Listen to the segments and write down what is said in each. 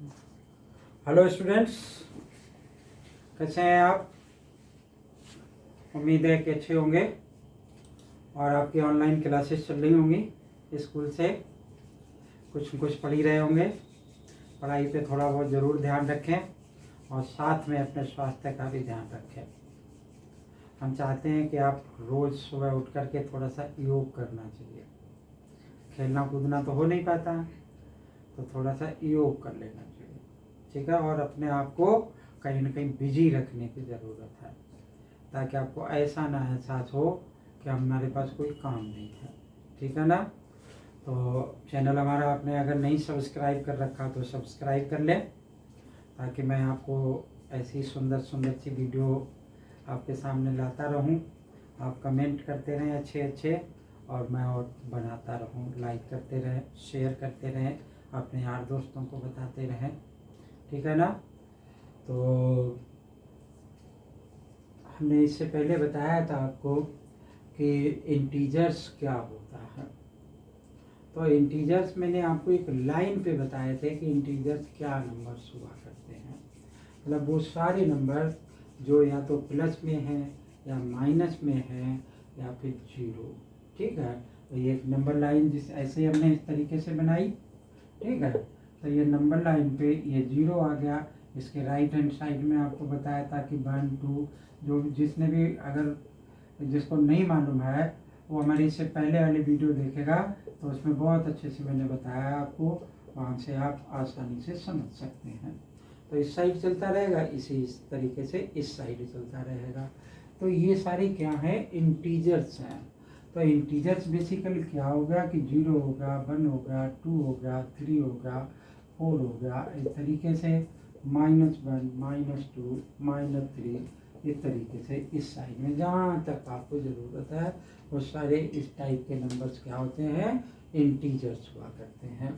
Hello students, कैसे हैं आप? उम्मीद है कि अच्छे होंगे और आपकी ऑनलाइन क्लासेस चल रही होंगी स्कूल से। कुछ न कुछ पढ़ ही रहे होंगे। पढ़ाई पे थोड़ा बहुत ज़रूर ध्यान रखें और साथ में अपने स्वास्थ्य का भी ध्यान रखें। हम चाहते हैं कि आप रोज़ सुबह उठ कर के थोड़ा सा योग करना चाहिए। खेलना कूदना तो हो नहीं पाता, तो थोड़ा सा योग कर लेना चाहिए, ठीक है। और अपने आप को कहीं ना कहीं बिजी रखने की ज़रूरत है, ताकि आपको ऐसा ना एहसास हो कि हमारे पास कोई काम नहीं है, ठीक है ना। तो चैनल हमारा आपने अगर नहीं सब्सक्राइब कर रखा तो सब्सक्राइब कर लें, ताकि मैं आपको ऐसी सुंदर सुंदर सी वीडियो आपके सामने लाता रहूं। आप कमेंट करते रहें अच्छे अच्छे, और मैं और बनाता रहूं। लाइक करते रहें, शेयर करते रहें, अपने यार दोस्तों को बताते रहें, ठीक है ना। तो हमने इससे पहले बताया था आपको कि इंटीजर्स क्या होता है। तो इंटीजर्स मैंने आपको एक लाइन पे बताए थे कि इंटीजर्स क्या नंबर्स हुआ करते हैं। मतलब वो सारे नंबर जो या तो प्लस में है या माइनस में है या फिर जीरो, ठीक है। तो ये एक नंबर लाइन जिस ऐसे हमने इस तरीके से बनाई, ठीक है। तो ये नंबर लाइन पे ये जीरो आ गया। इसके राइट हैंड साइड में आपको बताया था कि 1 2, जो जिसने भी अगर जिसको नहीं मालूम है वो हमारी इससे पहले वाली वीडियो देखेगा, तो उसमें बहुत अच्छे से मैंने बताया आपको। वहाँ से आप आसानी से समझ सकते हैं। तो इस साइड चलता रहेगा, इस तरीके से इस साइड चलता रहेगा। तो ये सारी क्या है, इंटीजर्स हैं। तो इंटीजर्स बेसिकली क्या होगा कि 0 होगा, 1 होगा, 2 होगा, 3 होगा, 4 होगा, इस तरीके से -1 -2 -3, इस तरीके से इस साइड में जहाँ तक आपको ज़रूरत है वो सारे इस टाइप के नंबर्स क्या होते हैं, इंटीजर्स हुआ करते हैं।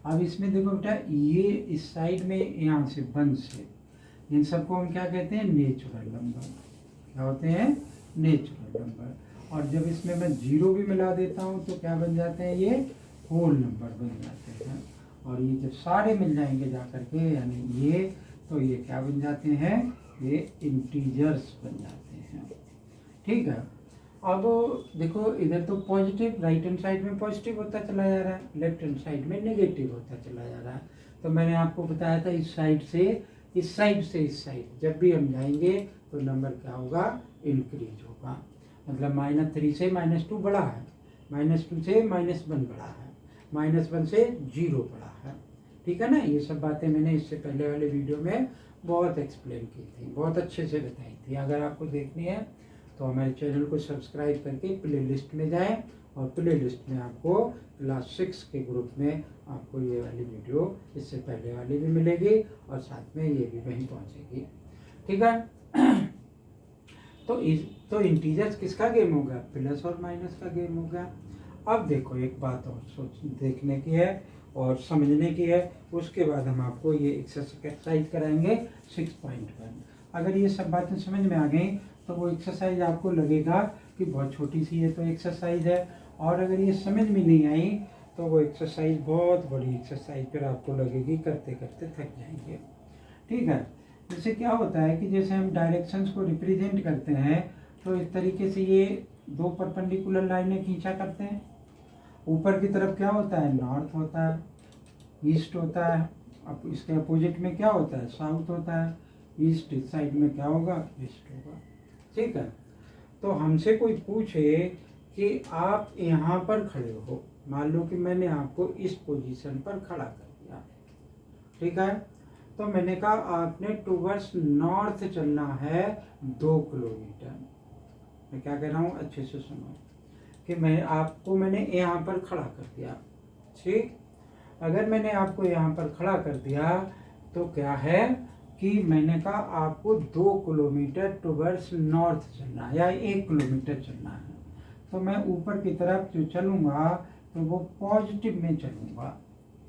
अब इसमें देखो बेटा, ये इस साइड में यहाँ से 1 से, इन सबको हम क्या कहते हैं, नेचुरल नंबर। क्या होते हैं, नेचुरल नंबर। और जब इसमें मैं 0 भी मिला देता हूँ तो क्या बन जाते हैं, ये होल नंबर बन जाते हैं। और ये जब सारे मिल जाएंगे जा करके, यानी ये, तो ये क्या बन जाते हैं, ये इंटीजर्स बन जाते हैं, ठीक है। अब देखो, इधर तो पॉजिटिव, राइट हैंड साइड में पॉजिटिव होता चला जा रहा है, लेफ्ट हैंड साइड में नेगेटिव होता चला जा रहा है। तो मैंने आपको बताया था इस साइड से इस साइड से इस साइड जब भी हम जाएंगे तो नंबर क्या होगा, इंक्रीज होगा। मतलब -3 से -2 बड़ा है, -2 से -1 बड़ा है, -1 से 0 बड़ा है, ठीक है ना। ये सब बातें मैंने इससे पहले वाले वीडियो में बहुत एक्सप्लेन की थी, बहुत अच्छे से बताई थी। अगर आपको देखनी है तो हमारे चैनल को सब्सक्राइब करके प्ले लिस्ट में जाएं, और प्ले लिस्ट में आपको क्लास 6 के ग्रुप में आपको ये वाली वीडियो, इससे पहले वाली भी मिलेगी और साथ में ये भी वहीं पहुंचेगी, ठीक है। तो इंटीजर्स किसका गेम होगा, प्लस और माइनस का गेम होगा। अब देखो, एक बात और सोच देखने की है और समझने की है, उसके बाद हम आपको ये एक्सरसाइज कराएंगे 6.1। अगर ये सब बातें समझ में आ गई तो वो एक्सरसाइज आपको लगेगा कि बहुत छोटी सी है तो एक्सरसाइज है, और अगर ये समझ में नहीं आई तो वो एक्सरसाइज बहुत बड़ी एक्सरसाइज फिर आपको लगेगी, करते करते थक जाएंगे, ठीक है। जैसे क्या होता है कि जैसे हम डायरेक्शंस को रिप्रेजेंट करते हैं, तो इस तरीके से ये 2 परपेंडिकुलर लाइनें खींचा करते हैं। ऊपर की तरफ क्या होता है, नॉर्थ होता है, ईस्ट होता है। अब इसके अपोजिट में क्या होता है, साउथ होता है। ईस्ट साइड में क्या होगा, वेस्ट होगा, ठीक है। तो हमसे कोई पूछे कि आप यहाँ पर खड़े हो, मान लो कि मैंने आपको इस पोजीशन पर खड़ा कर दिया, ठीक है। तो मैंने कहा आपने टूवर्ड्स नॉर्थ चलना है 2 किलोमीटर। मैं क्या कह रहा हूँ, अच्छे से सुनो कि मैंने यहाँ पर खड़ा कर दिया, ठीक। अगर मैंने आपको यहाँ पर खड़ा कर दिया तो क्या है कि मैंने कहा आपको 2 किलोमीटर टूवर्ड्स नॉर्थ चलना है या 1 किलोमीटर चलना है। तो मैं ऊपर की तरफ जो चलूँगा तो वो पॉजिटिव में चलूँगा,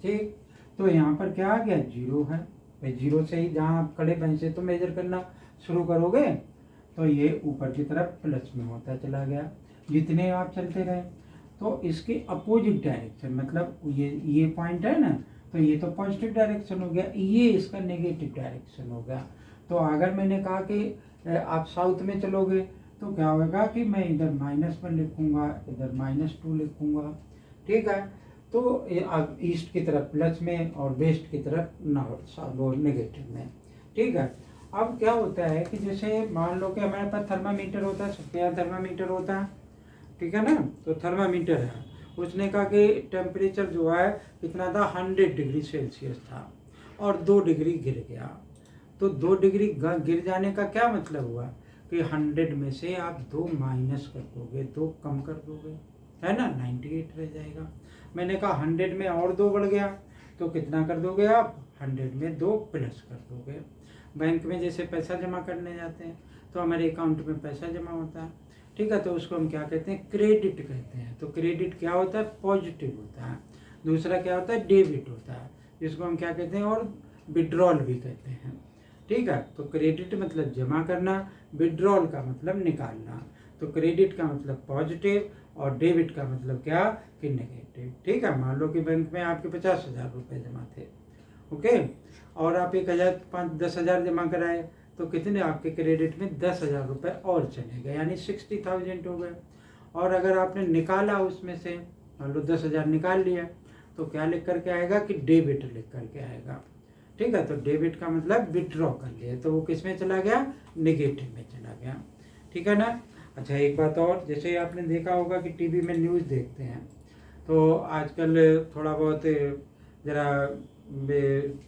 ठीक। तो यहाँ पर क्या आ गया, 0 है। भाई 0 से ही जहाँ आप खड़े वहीं से तो मेजर करना शुरू करोगे, तो ये ऊपर की तरफ प्लस में होता चला गया जितने आप चलते रहे। तो इसके अपोजिट डायरेक्शन, मतलब ये पॉइंट है ना, तो ये तो पॉजिटिव डायरेक्शन हो गया, ये इसका नेगेटिव डायरेक्शन हो गया। तो अगर मैंने कहा कि आप साउथ में चलोगे तो क्या होगा कि मैं इधर -1 लिखूंगा, इधर -2 लिखूंगा, ठीक है। तो अब ईस्ट की तरफ प्लस में और वेस्ट की तरफ वो नेगेटिव में, ठीक है। अब क्या होता है कि जैसे मान लो कि हमारे पास थर्मामीटर होता है, सबके यहाँ थर्मामीटर होता है, ठीक है ना। तो थर्मामीटर है, उसने कहा कि टेम्परेचर जो है कितना था, 100 डिग्री सेल्सियस था और 2 डिग्री गिर गया। तो 2 डिग्री गिर जाने का क्या मतलब हुआ कि 100 में से आप 2 माइनस कर दोगे, 2 कम कर दोगे, है ना, 98 रह जाएगा। मैंने कहा 100 में और 2 बढ़ गया तो कितना कर दोगे आप, 100 में 2 प्लस कर दोगे। बैंक में जैसे पैसा जमा करने जाते हैं तो हमारे अकाउंट में पैसा जमा होता है, ठीक है, तो उसको हम क्या कहते हैं, क्रेडिट कहते हैं। तो क्रेडिट क्या होता है, पॉजिटिव होता है। दूसरा क्या होता है, डेबिट होता है, जिसको हम क्या कहते हैं, और विड्रॉल भी कहते हैं, ठीक है। तो क्रेडिट मतलब जमा करना, विड्रॉल का मतलब निकालना। तो क्रेडिट का मतलब पॉजिटिव और डेबिट का मतलब क्या कि नेगेटिव, ठीक है। मान लो कि बैंक में आपके 50,000 रुपये जमा थे, ओके, और आप 10,000 जमा कराए तो कितने आपके क्रेडिट में 10,000 रुपये और चले गए, यानी 60,000 हो गए। और अगर आपने निकाला उसमें से, मान लो 10,000 निकाल लिया तो क्या लिख करके आएगा कि डेबिट लिख करके आएगा, ठीक है। तो डेबिट का मतलब विड्रॉ कर लिया, तो वो किस में चला गया, नेगेटिव में चला गया, ठीक है ना। अच्छा एक बात और, जैसे आपने देखा होगा कि टीवी में न्यूज़ देखते हैं तो आजकल थोड़ा बहुत ज़रा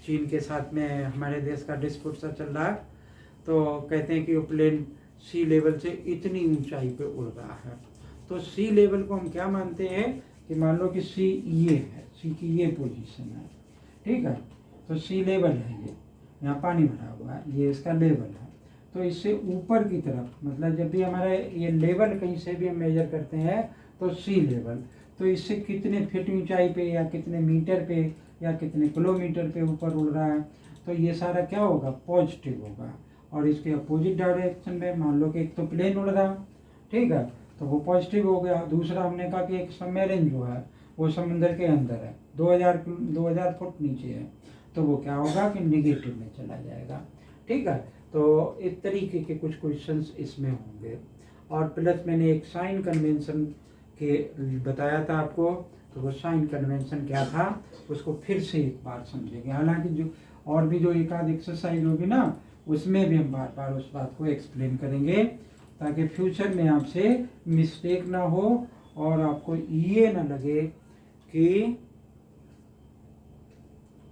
चीन के साथ में हमारे देश का डिस्प्यूट सा चल रहा है। तो कहते हैं कि वो प्लेन सी लेवल से इतनी ऊंचाई पे उड़ रहा है। तो सी लेवल को हम क्या मानते हैं कि मान लो कि सी ये है, सी की ये पोजीशन है, ठीक है। तो सी लेवल है, ये यहाँ पानी भरा हुआ है, ये इसका लेवल है। तो इससे ऊपर की तरफ, मतलब जब भी हमारा ये लेवल कहीं से भी हम मेजर करते हैं तो सी लेवल, तो इससे कितने फीट ऊंचाई पे या कितने मीटर पे या कितने किलोमीटर पे ऊपर उड़ रहा है, तो ये सारा क्या होगा, पॉजिटिव होगा। और इसके अपोजिट डायरेक्शन में मान लो कि एक तो प्लेन उड़ रहा, ठीक है, तो वो पॉजिटिव हो गया। दूसरा हमने कहा कि एक सबमरीन जो है वो समुद्र के अंदर है, 2000 फुट नीचे है, तो वो क्या होगा कि निगेटिव में चला जाएगा, ठीक है। तो इस तरीके के कुछ क्वेश्चंस इसमें होंगे। और प्लस मैंने एक साइन कन्वेंशन के बताया था आपको, तो वो साइन कन्वेंशन क्या था उसको फिर से एक बार समझेंगे। हालांकि जो और भी जो एक आध एक्सरसाइज होगी ना, उसमें भी हम बार बार उस बात को एक्सप्लेन करेंगे ताकि फ्यूचर में आपसे मिस्टेक ना हो और आपको ये ना लगे कि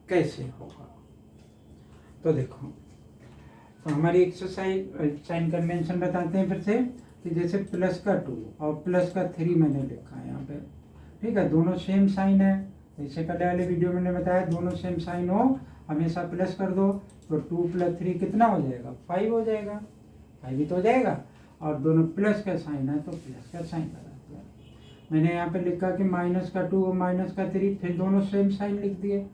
कैसे होगा। तो देखो, तो हमारी एक्सरसाइज साइन कन्वेंशन बताते हैं फिर से कि जैसे प्लस का 2 और प्लस का 3 मैंने लिखा है यहाँ पे, ठीक है, दोनों सेम साइन है। इससे पहले वाले वीडियो में मैंने बताया दोनों सेम साइन हो हमेशा प्लस कर दो, तो 2 + 3 कितना हो जाएगा, 5 हो जाएगा, 5 ही तो हो जाएगा। और दोनों प्लस का साइन है तो प्लस का साइन लगा दिया। मैंने यहाँ पे लिखा कि -2 और -3, फिर दोनों सेम साइन लिख दिए।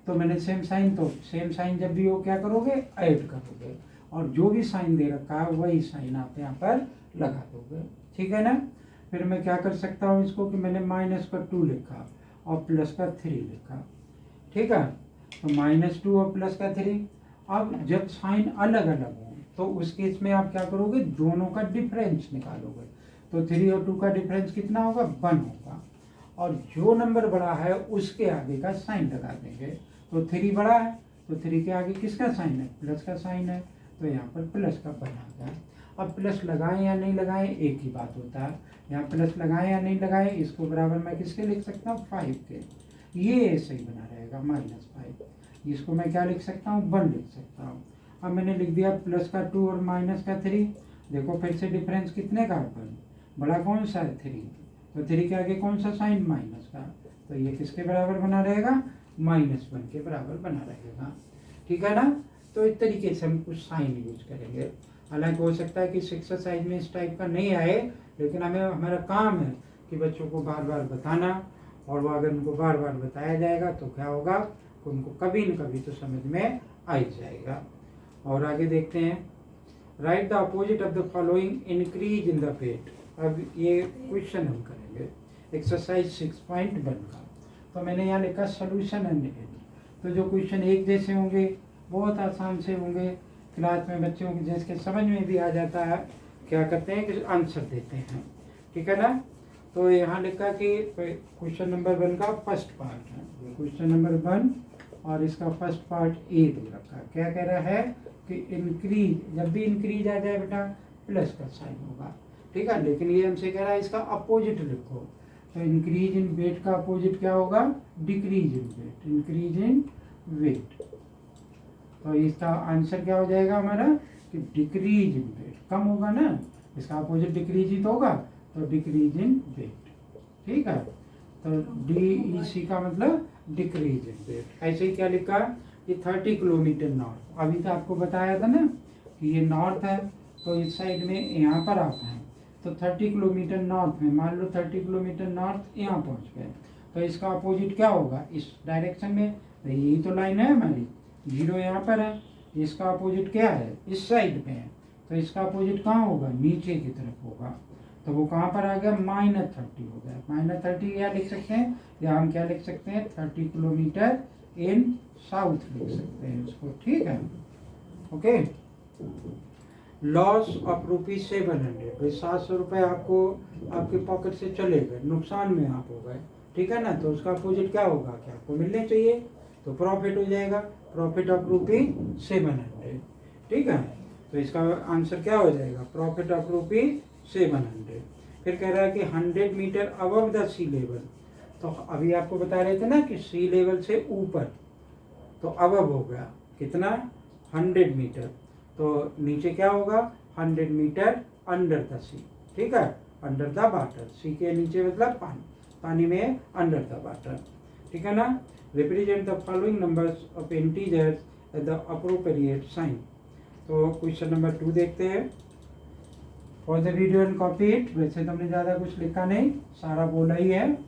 तो मैंने सेम साइन, तो सेम साइन जब भी हो क्या करोगे, ऐड करोगे, और जो भी साइन दे रखा है वही साइन आप यहाँ पर लगा दोगे, ठीक है ना। फिर मैं क्या कर सकता हूँ इसको कि मैंने -2 लिखा और प्लस का 3 लिखा, ठीक है। तो -2 और प्लस का 3, अब जब साइन अलग अलग हो तो उस केस में आप क्या करोगे, दोनों का डिफरेंस निकालोगे। तो 3 और 2 का डिफरेंस कितना होगा, 1 होगा, और जो नंबर बड़ा है उसके आगे का साइन लगा देंगे। तो 3 बड़ा है तो 3 के आगे किसका साइन है, प्लस का साइन है, तो यहाँ पर प्लस का बना गया। अब प्लस लगाएं या नहीं लगाएं एक ही बात होता है, यहाँ प्लस लगाएं या नहीं लगाएं, इसको बराबर मैं किसके लिख सकता हूँ, 5 के, ये ऐसे ही बना रहेगा -5। इसको मैं क्या लिख सकता हूँ, 1 लिख सकता हूँ। अब मैंने लिख दिया प्लस का 2 और माइनस का 3, देखो फिर से डिफरेंस कितने का, 1, बड़ा कौन सा है, 3, तो 3 के आगे कौन सा साइन, माइनस का, तो ये किसके बराबर बना रहेगा, -1 के बराबर बना रहेगा, ठीक है ना। तो इस तरीके से हम कुछ साइन यूज करेंगे। हालांकि हो सकता है कि इस एक्सरसाइज में इस टाइप का नहीं आए, लेकिन हमें हमारा काम है कि बच्चों को बार बार बताना, और वो अगर उनको बार बार बताया जाएगा तो क्या होगा, उनको कभी न कभी तो समझ में आ ही जाएगा। और आगे देखते हैं, write the opposite of the following increase in the weight. अब ये क्वेश्चन हम करेंगे एक्सरसाइज 6.1 का। तो मैंने यहाँ लिखा सोल्यूशन एंड एंड। तो जो क्वेश्चन एक जैसे होंगे बहुत आसान से होंगे, क्लास में बच्चों को जिसके समझ में भी आ जाता है क्या करते हैं कि आंसर देते हैं, ठीक है ना। तो यहाँ लिखा कि क्वेश्चन नंबर 1 का फर्स्ट पार्ट है, ये क्वेश्चन नंबर 1 और इसका फर्स्ट पार्ट ए दे रखा है। क्या कह रहा है कि इंक्रीज, जब भी इंक्रीज आ जाए बेटा प्लस का साइन होगा, ठीक है। लेकिन ये हमसे कह रहा है इसका अपोजिट लिखो, तो इंक्रीज इन वेट का अपोजिट क्या होगा, decrease in weight, increase in weight. तो इसका आंसर क्या हो जाएगा हमारा कि डिक्रीज इन वेट, कम होगा ना, इसका अपोजिट डिक्रीज ही तो होगा, तो डिक्रीज इन वेट, ठीक है। तो DEC का मतलब डिक्रीज इन वेट। ऐसे ही क्या लिखा कि 30 किलोमीटर नॉर्थ, अभी तो आपको बताया था ना कि ये नॉर्थ है, तो इस साइड में यहाँ पर आप हैं, तो 30 किलोमीटर नॉर्थ में, मान लो 30 किलोमीटर नॉर्थ यहाँ पहुँच गए, तो इसका अपोजिट क्या होगा इस डायरेक्शन में, तो यही तो लाइन है हमारी, 0 यहाँ पर है, इसका अपोजिट क्या है इस साइड में है, तो इसका अपोजिट कहाँ होगा, नीचे की तरफ होगा, तो वो कहाँ पर आ गया -30 हो गया। -30 क्या लिख सकते हैं, या हम क्या लिख सकते हैं 30 किलोमीटर इन साउथ लिख सकते हैं उसको, ठीक है, ओके। लॉस ऑफ ₹700, 700 रुपये आपको आपके पॉकेट से चले गए, नुकसान में आप हो गए, ठीक है ना। तो उसका अपोजिट क्या होगा कि आपको मिलने चाहिए, तो प्रॉफिट हो जाएगा, प्रॉफिट ऑफ ₹700, ठीक है। तो इसका आंसर क्या हो जाएगा, प्रॉफिट ऑफ ₹700। फिर कह रहा है कि 100 metre above the sea level, तो अभी आपको बता रहे थे ना कि सी लेवल से ऊपर, तो अबव हो गया कितना 100 मीटर, तो नीचे क्या होगा 100 मीटर अंडर द सी, ठीक है, अंडर द वाटर, सी के नीचे मतलब पानी, पानी में अंडर द वाटर, ठीक है ना। Represent the following numbers of integers at the appropriate sign. तो क्वेश्चन नंबर 2 देखते हैं। For the video and copy it, वैसे तो हमने ज़्यादा कुछ लिखा नहीं, सारा बोला ही है।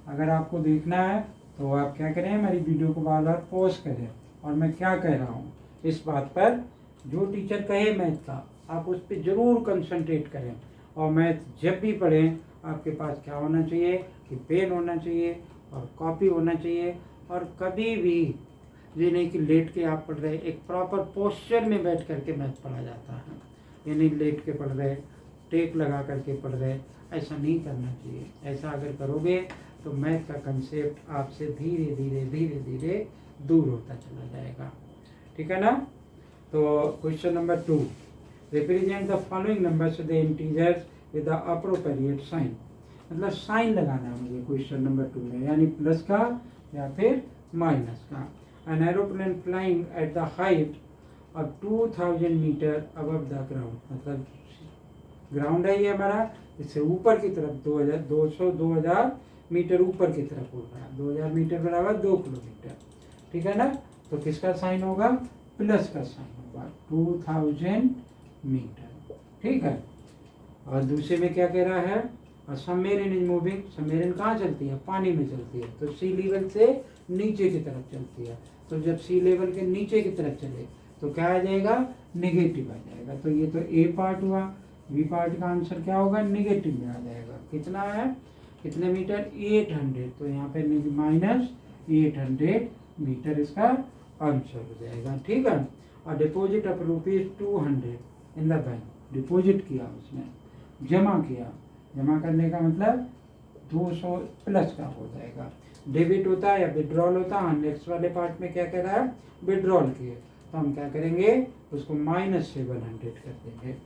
अगर आपको देखना है तो आप क्या करें, हमारी वीडियो को बार बार पॉज करें, और मैं क्या कह रहा हूँ इस बात पर, जो टीचर कहे मैथ का आप उस पर ज़रूर कंसंट्रेट करें, और मैथ जब भी पढ़ें आपके पास क्या होना चाहिए कि पेन होना चाहिए और कॉपी होना चाहिए, और कभी भी ये नहीं कि लेट के आप पढ़ रहे, एक प्रॉपर पोस्चर में बैठ करके मैथ पढ़ा जाता है, ये नहीं लेट के पढ़ रहे, टेक लगा करके पढ़ रहे, ऐसा नहीं करना चाहिए। ऐसा अगर करोगे तो मैथ का कंसेप्ट आपसे धीरे धीरे धीरे धीरे दूर होता चला जाएगा, ठीक है ना। तो question number 2, represent the following numbers the integers with the appropriate sign, मतलब साइन लगाना है मुझे क्वेश्चन नंबर 2 में, यानी प्लस का या फिर माइनस का। An aeroplane flying at the height of 2000 metre above the ground, मतलब ग्राउंड है ये हमारा, इससे ऊपर की तरफ 2000 मीटर ऊपर की तरफ उड़ रहा है, 2000 मीटर बराबर 2 किलोमीटर, ठीक है ना। तो किसका साइन होगा, प्लस का साइन होगा, 2000 मीटर, ठीक है। और दूसरे में क्या कह रहा है, सबमेरिन इज मूविंग, सबमेरिन कहाँ चलती है, पानी में चलती है, तो सी लेवल से नीचे की तरफ चलती है, तो जब सी लेवल के नीचे की तरफ चले तो क्या आ जाएगा, नेगेटिव आ जाएगा। तो ये तो ए पार्ट हुआ, बी पार्ट का आंसर क्या होगा, नेगेटिव में आ जाएगा। कितना है, कितने मीटर, 800, तो यहाँ पे -800 मीटर इसका आंसर हो जाएगा, ठीक है। और deposit of ₹200 in the bank, deposit किया उसने, जमा किया, जमा करने का मतलब 200 प्लस का हो जाएगा। डेबिट होता है या विड्रॉल होता है, नेक्स्ट वाले पार्ट में क्या कह रहा है, विड्रॉल किए, तो हम क्या करेंगे उसको -700 कर देंगे,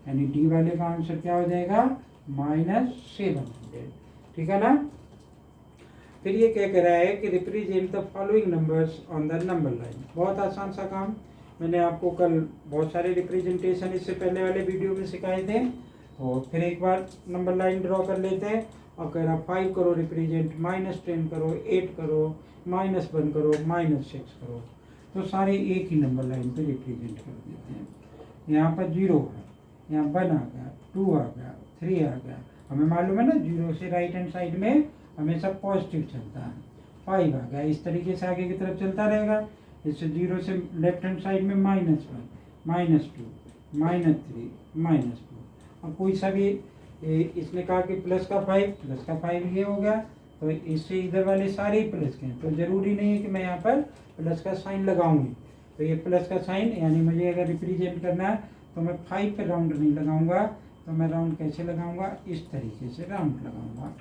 यानी डी वाले का आंसर क्या हो जाएगा, -700, ठीक है ना। फिर ये क्या कह रहा है कि represent the following numbers on the number line, बहुत आसान सा काम, मैंने आपको कल बहुत सारे रिप्रेजेंटेशन इससे पहले वाले वीडियो में सिखाए थे, तो फिर एक बार नंबर लाइन ड्रॉ कर लेते हैं। और कह रहा 5 करो रिप्रेजेंट, -10 करो, 8 करो, -1 करो, -6 करो, तो सारे एक ही नंबर लाइन पे रिप्रेजेंट कर देते हैं। यहाँ पर 0 है, यहाँ 1 आ गया, 2 आ गया, 3 आ गया, हमें मालूम है ना 0 से राइट हैंड साइड में हमेशा पॉजिटिव चलता है, 5 आ गया, इस तरीके से आगे की तरफ चलता रहेगा। इससे 0 से लेफ्ट हैंड साइड में -1, -2, -3, -2, और कोई सा भी इसने कहा कि प्लस का 5 ये हो गया, तो इससे इधर वाले सारे ही प्लस के हैं, तो ज़रूरी नहीं है कि मैं यहाँ पर प्लस का साइन लगाऊंगी। तो ये प्लस का साइन, यानी मुझे अगर रिप्रेजेंट करना है तो मैं 5 पे राउंड नहीं लगाऊंगा, तो मैं राउंड कैसे लगाऊंगा, इस तरीके से राउंड लगाऊंगा।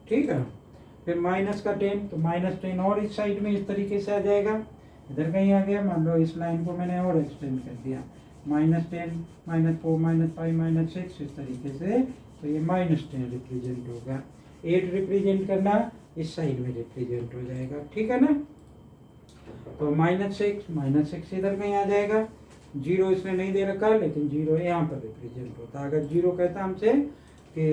ठीक है। फिर माइनस का 10, तो -10 और इस साइड में इस तरीके से आ जाएगा, इधर कहीं आ गया। मान लो इस लाइन को मैंने और एक्सटेंड कर दिया, -10, -4, -5, -6 इस तरीके से, तो ये -10 रिप्रेजेंट होगा। 8 रिप्रेजेंट करना, इस साइड में रिप्रेजेंट हो जाएगा। ठीक है ना। तो -6 इधर कहीं आ जाएगा। 0 इसने नहीं दे रखा, लेकिन 0 यहाँ पर रिप्रेजेंट होता है। अगर 0 कहता हमसे कि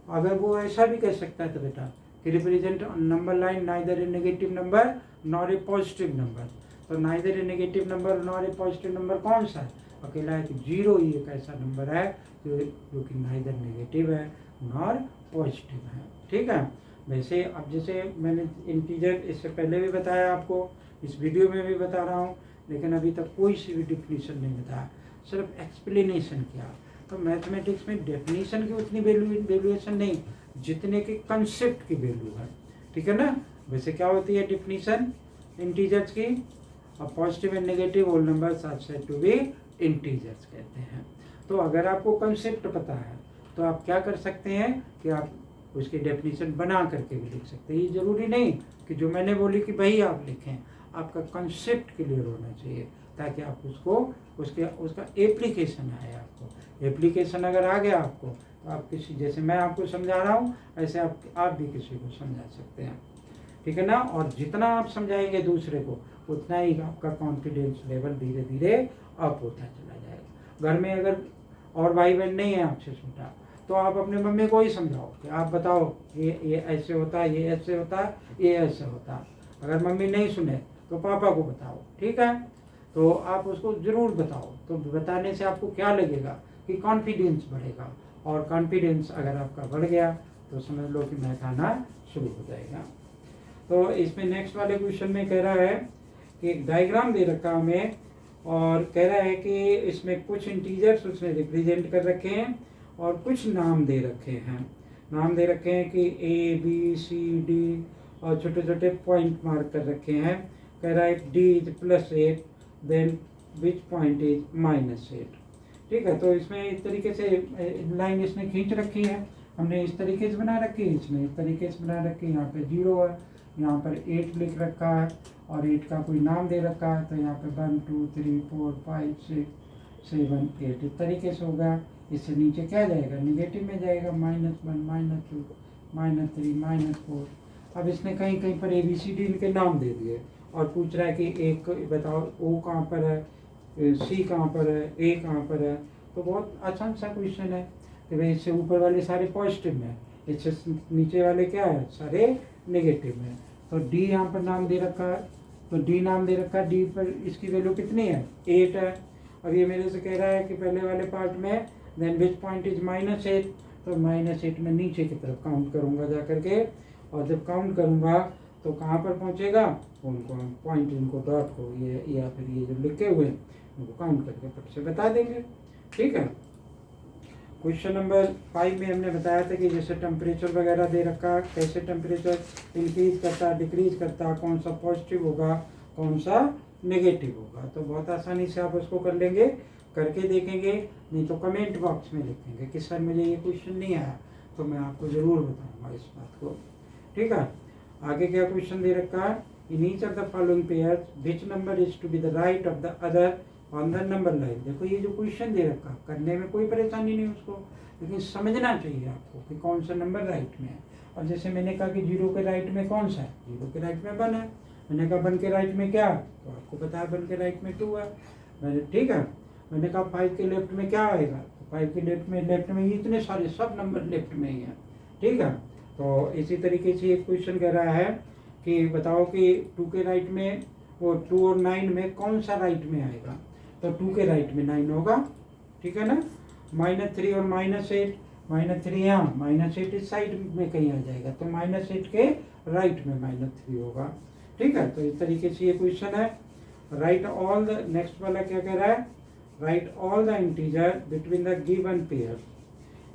अगर वो ऐसा भी कह सकता है तो बेटा कि represent number line neither a negative number nor a positive number, तो neither a negative number nor a positive number कौन सा है, अकेला है कि 0 ही एक ऐसा नंबर है जो कि नाइदर नेगेटिव है नॉर पॉजिटिव है। ठीक है। वैसे अब जैसे मैंने इंटीजर इससे पहले भी बताया आपको, इस वीडियो में भी बता रहा हूँ, लेकिन अभी तक कोई सी भी डिफिनीशन नहीं बताया, सिर्फ एक्सप्लेनेशन किया। तो मैथमेटिक्स में डेफिनेशन की उतनी वैल्यूएशन नहीं जितने के कंसेप्ट की वैल्यू है। ठीक है ना। वैसे क्या होती है डिफिनीशन इंटीजर्स की, और positive and negative whole numbers are said to be integers कहते हैं। तो अगर आपको कंसेप्ट पता है तो आप क्या कर सकते हैं कि आप उसकी डेफिनेशन बना करके भी लिख सकते हैं। ये जरूरी नहीं कि जो मैंने बोली कि भाई आप लिखें, आपका कंसेप्ट क्लियर होना चाहिए ताकि आप उसका एप्लीकेशन आए। आपको एप्लीकेशन अगर आ गया आपको, तो आप किसी, जैसे मैं आपको समझा रहा हूँ ऐसे आप भी किसी को समझा सकते हैं। ठीक है ना। और जितना आप समझाएंगे दूसरे को, उतना ही आपका कॉन्फिडेंस लेवल धीरे धीरे अप होता चला जाएगा। घर में अगर और भाई बहन नहीं है आपसे छोटा, तो आप अपने मम्मी को ही समझाओ कि आप बताओ ये ऐसे होता है, ये ऐसे होता है, ये ऐसे होता है। अगर मम्मी नहीं सुने तो पापा को बताओ। ठीक है। तो आप उसको ज़रूर बताओ। तो बताने से आपको क्या लगेगा कि कॉन्फिडेंस बढ़ेगा, और कॉन्फिडेंस अगर आपका बढ़ गया तो समझ लो कि मैथ आना शुरू हो जाएगा। तो इसमें नेक्स्ट वाले क्वेश्चन में कह रहा है कि एक डायग्राम दे रखा हमें, और कह रहा है कि इसमें कुछ इंटीजर्स उसने रिप्रेजेंट कर रखे हैं और कुछ नाम दे रखे हैं। नाम दे रखे हैं कि ABCD और छोटे छोटे पॉइंट मार्क कर रखे हैं। कह रहा है D is +8, then which point is -8। ठीक है। तो इसमें इस तरीके से लाइन इसने खींच रखी है, हमने इस तरीके से बना रखी है, इसने इस तरीके से बना रखी है। यहाँ पे 0 है, यहाँ पर 8 लिख रखा है, और 8 का कोई नाम दे रखा है, तो यहाँ पे 1 2 3 4 5 6 7 8 इस तरीके से होगा। इससे नीचे क्या जाएगा, निगेटिव में जाएगा, -1 -2 -3 -4। अब इसने कहीं कहीं पर ABCD इनके नाम दे दिए और पूछ रहा है कि एक बताओ O कहाँ पर है, C कहाँ पर है, A कहाँ पर है। तो बहुत आसान सा क्वेश्चन है कि भाई इससे ऊपर वाले सारे पॉजिटिव में, इससे नीचे वाले क्या है, सारे नेगेटिव में। तो D यहाँ पर नाम दे रखा है, तो D नाम दे रखा है, D पर इसकी वैल्यू कितनी है, 8 है। और ये मेरे से कह रहा है कि पहले वाले पार्ट में देन विच पॉइंट इज -8, तो -8 में नीचे की तरफ काउंट करूँगा जा करके, और जब काउंट करूँगा तो कहाँ पर पहुँचेगा, उनको पॉइंट, इनको डॉट को, ये या फिर ये जो लिखे हुए हैं उनको काउंट करके फट से बता देंगे। ठीक है। क्वेश्चन नंबर 5 में हमने बताया था कि जैसे टेम्परेचर वगैरह दे रखा, कैसे टेम्परेचर इंक्रीज करता, डिक्रीज करता, कौन सा पॉजिटिव होगा, कौन सा नेगेटिव होगा। तो बहुत आसानी से आप उसको कर लेंगे, करके देखेंगे, नहीं तो कमेंट बॉक्स में लिखेंगे कि सर मुझे ये क्वेश्चन नहीं आया, तो मैं आपको ज़रूर बताऊंगा इस बात को। ठीक है। आगे क्या क्वेश्चन दे रखा है, in each of the following pairs which number is to be the right of the other on the number line. देखो ये जो क्वेश्चन दे रखा, करने में कोई परेशानी नहीं उसको, लेकिन समझना चाहिए आपको कि कौन सा नंबर राइट में है। और जैसे मैंने कहा कि 0 के राइट में कौन सा है, 0 के राइट में 1 है। मैंने कहा 1 के राइट में क्या है, तो आपको पता है 1 के राइट में 2 है। मैंने, ठीक है। मैंने कहा 5 के लेफ्ट में क्या आएगा, तो 5 के लेफ्ट में इतने सारे सब नंबर लेफ्ट में ही हैं। ठीक है। तो इसी तरीके से एक क्वेश्चन कह रहा है कि बताओ कि 2 के राइट में, वो 2 और 9 में कौन सा राइट में आएगा, तो 2 के राइट में 9 होगा। ठीक है ना। -3 और -8, -3 यहाँ, -8 इस साइड में कहीं आ जाएगा, तो -8 के राइट में -3 होगा। ठीक है। तो इस तरीके से ये क्वेश्चन है। राइट ऑल द, नेक्स्ट वाला क्या कह रहा है, right all the integer between the given pair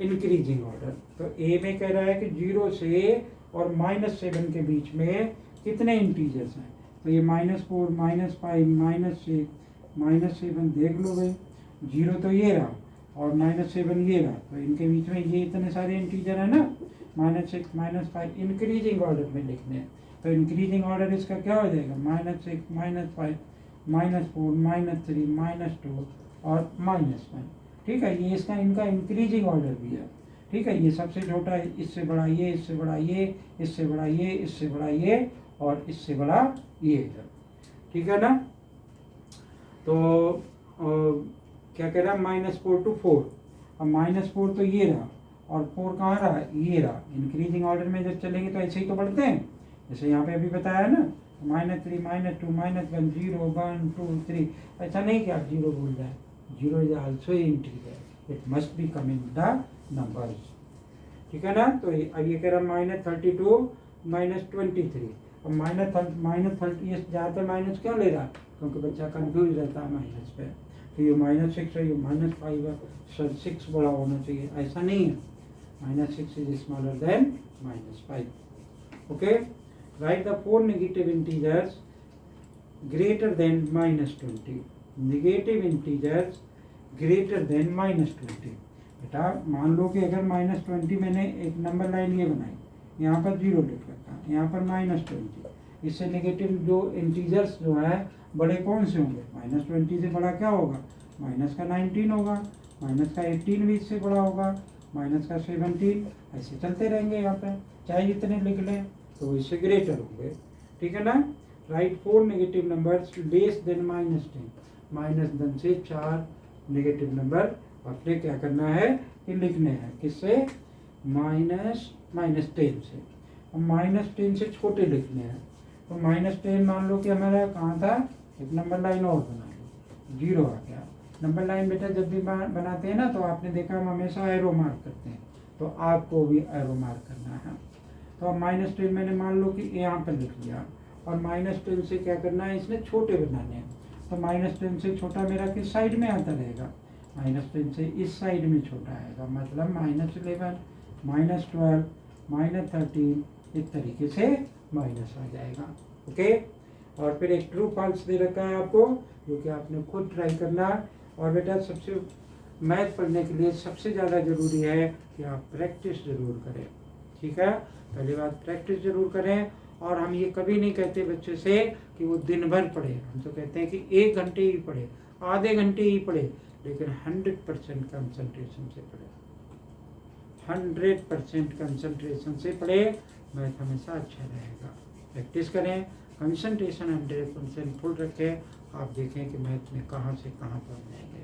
increasing order. तो ए में कह रहा है कि 0 से और -7 के बीच में कितने इंटीजर्स हैं? तो ये -4, -5, -6, -7 देख लो भाई, 0 तो ये रहा और -7 ये रहा, तो इनके बीच में ये इतने सारे इंटीजर है ना, -6, -5 इंक्रीजिंग ऑर्डर में लिखने हैं। तो इंक्रीजिंग ऑर्डर इसका क्या हो जाएगा? -6, -5, -4, -3, -2 और -1। ठीक है, ये इसका इनका इंक्रीजिंग ऑर्डर भी है। ठीक है, ये सबसे छोटा है, इससे बड़ा ये, इससे बड़ा ये, इससे बड़ा ये, इससे बड़ा ये और इससे बड़ा ये है। ठीक है ना? तो क्या कह रहा है? -4 to 4। अब -4 तो ये रहा और 4 कहाँ रहा? ये रहा। इंक्रीजिंग ऑर्डर में जब चलेंगे तो ऐसे ही तो बढ़ते हैं, जैसे यहाँ पे अभी बताया ना, -3, -2, -1, 0, 1, 2, 3। ऐसा नहीं कि आप 0 भूल जाए, 0 is also integer, it must be come in the numbers. ठीक है ना? तो अब ये कह रहा -32, -23। अब -30 ये ज़्यादातर माइनस क्यों ले रहा? क्योंकि बच्चा कंफ्यूज रहता है माइनस पे। तो ये -6 है, ये -5 है, सर 6 बड़ा होना चाहिए, ऐसा नहीं है। -6 is smaller than -5। Okay, right the 4 negative integers greater than -20। Negative integers greater than -20। बेटा मान लो कि अगर -20 मैंने एक नंबर लाइन ये बनाई, यहाँ पर 0 लिख रखा, यहाँ पर -20, इससे नेगेटिव जो इंटीजर्स जो है बड़े कौन से होंगे? -20 से बड़ा क्या होगा? -19 होगा, -18 भी इससे बड़ा होगा, -17, ऐसे चलते रहेंगे यहाँ पे, चाहे जितने लिख लें तो इससे ग्रेटर होंगे। ठीक है ना? Right 4 negative numbers less than -10। -10 से 4 नेगेटिव नंबर आपने क्या करना है कि लिखने हैं, किससे? -10 से। अब -10 से छोटे लिखने हैं, तो -10 मान लो कि हमारा कहाँ था? एक नंबर लाइन और बना लो, 0 आ गया। नंबर लाइन बेटा जब भी बनाते हैं ना, तो आपने देखा हम हमेशा एरो मार्क करते हैं, तो आपको भी एरो मार्क करना है। तो अब -10 मैंने मान लो कि यहाँ पर लिख लिया, और -10 से क्या करना है? इसने छोटे बनाने हैं। तो -10 से छोटा मेरा किस साइड में आता रहेगा? -10 से इस साइड में छोटा आएगा, मतलब -11, -12, -13, इस तरीके से माइनस आ जाएगा। ओके, और फिर एक ट्रू फॉल्स दे रखा है आपको, जो कि आपने खुद ट्राई करना है। और बेटा सबसे मैथ पढ़ने के लिए सबसे ज़्यादा ज़रूरी है कि आप प्रैक्टिस ज़रूर करें। ठीक है, पहली बात प्रैक्टिस ज़रूर करें। और हम ये कभी नहीं कहते बच्चे से कि वो दिन भर पढ़े, हम तो कहते हैं कि 1 घंटे ही पढ़े, आधे घंटे ही पढ़े, लेकिन 100% कंसंट्रेशन से पढ़े, 100% कंसंट्रेशन से पढ़े, मैथ हमेशा अच्छा रहेगा। प्रैक्टिस करें, कंसंट्रेशन 100% फुल रखें, आप देखें कि मैथ में कहाँ से कहाँ पहुँच जाएंगे।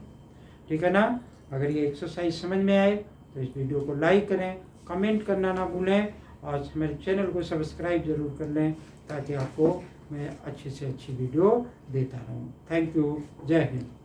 ठीक है ना? अगर ये एक्सरसाइज समझ में आए तो इस वीडियो को लाइक करें, कमेंट करना ना भूलें, और मेरे चैनल को सब्सक्राइब जरूर कर लें, ताकि आपको मैं अच्छी से अच्छी वीडियो देता रहूँ। थैंक यू, जय हिंद।